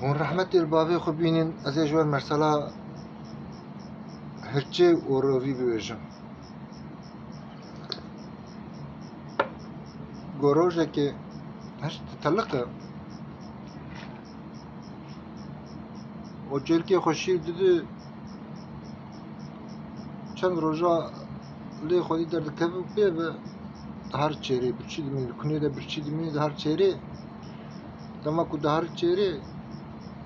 هون رحمت البابي خبينين أزيجوان مرسلا هرچه وروفي بيجم گروژه که هشت تلقه و جلکی خوشی دیده چند روزا لی خودی درد که به هر چهره برچی دمید کنی ده برچی دمید هر چهره دما کو ده هر چهره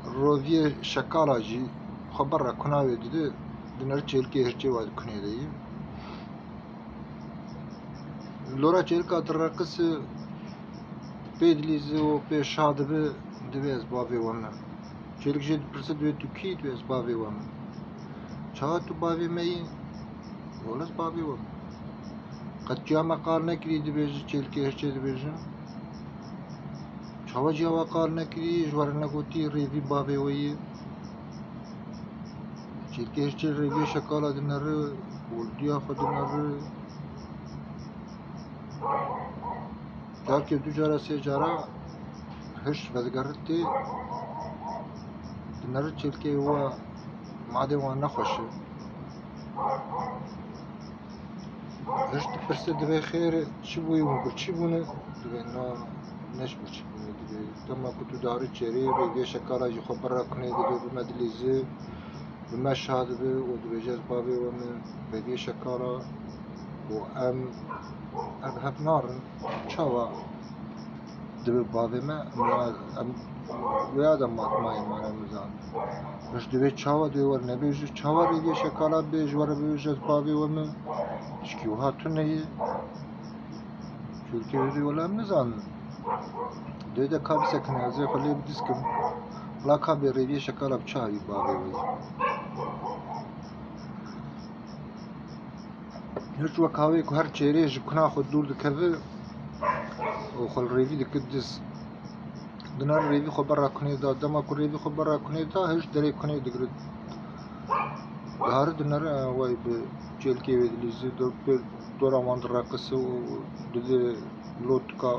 روی شکالا جی خبر را کناوی دیده دنر چهلکی هرچه واد کنی ده لورا چهلکا ترقص پیدلیزه و پیشاده به دوی از بابی وامن چهلک جد پرسه دوی تو کی دوی از بابی وامن چه تو بابی مایی ولس بابی وامن قد جامع قال نکری دوی چهلکی هرچه دوی جن چه جاوا قال نکری جوار نگوتی ریوی بابی وی چهلکی هرچه ریوی شکالا دنر ولدیا خود دنر جار که دو جارا سه جارا هش وزگرتی دنر چهلکی هو معده وان نخوشه هش تپرسه دوی خیر چی بوی و چی بونه دوی نا نش بچی بونه دوی تما کتو داری چهره ریوی شکالا جی خبر را کنه دوی بمدلیزه بمشهد به و دوی جز بابی و من ریوی شکالا و ام هف نارن چاوا دوی بابی ما ام ویادم مای مانه مزان مش دوی چاوا دوی ور نبیجو چاوا ریوی شکالا بیج ور بیج از بابی و من چکی و هاتون نیه چولکی دوی ولا مزان دوی ده کابی سکنه ازی خلی بدیسکم لا کابی ریوی شکالا بچاوی بابی وی هرچ وکاوی که هر چهره جکنا خود دور دکوه و خل ریوی دکدیس دنر ریوی خبر را کنی دا دما کو ریوی خبر را کنی دا هیچ دری کنی دگرد دهار دنر وای به چهلکی ویدلیزی دورا واند راقصه و دوی لوتکا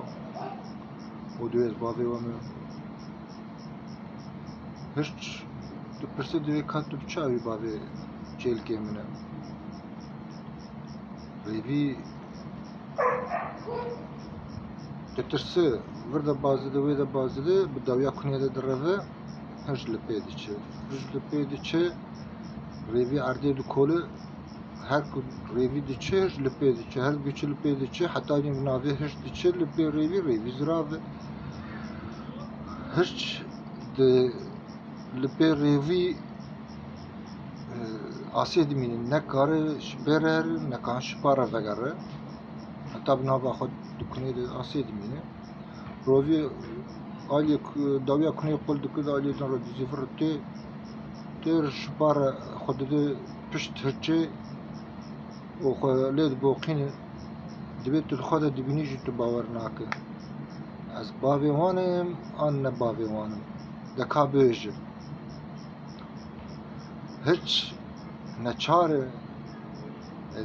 و دوی از بابی وامه هیچ تو پرسه دوی کاتو بچاوی بابی چهلکی منه ریوی تترسه ورده بازده ویده بازده به داویا کنیه ده دروه هش لپیده چه هش لپیده چه ریوی عرده دو کوله هر کو ریوی ده چه هش لپیده چه هر گوچه لپیده چه حتی نیم ناوی هش ده چه لپی ریوی زراوه هش ده لپی ریوی آسیه دمینه نکاره شپره نکان شپاره وگره حتی بنابا خود دکنه ده آسیه دمینه روی آلی داویا کنی قل دکد آلی دن رو دیزیفر تیر شپار خود ده پشت هرچه و خود لید باقینه دبیت تو خود دبینی جو تو باور ناکه از بابی وانم آن نه بابی وانم دکا بیجه هیچ نچاره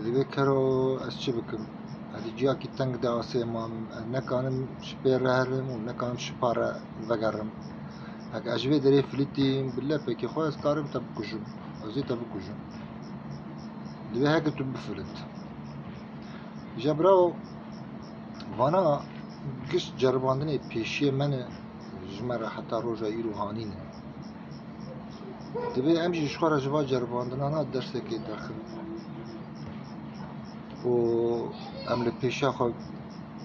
دبی کرو از چی بکم ادی جیا کی تنگ ده آسه مام نکانم شپیر هرم و نکانم شپاره وگرم اگه اجوی دری فلیتیم بالله پکی خواه از کارم تب کجم ازی تب کجم دوی هکه تو بفلت جبراو وانا گشت جرباندن پیشی من جمره حتی روژا ایرو هانینه دوی امجی شخوار جوا جرباندن انا درسه که داخل و ام لپیشا خو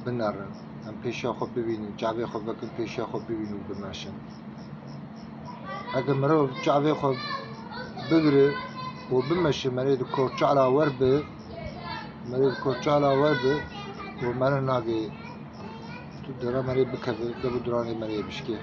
بنرن ام پیشا خو ببینیم جعبه خو بکن پیشا خو ببینیم بماشن اگه مرو جعبه خو بگره و بمشه مرید کورچالا وربه مرید کورچالا وربه و من ناگه تو درا مرید بکفه دبو درانی مرید بشکه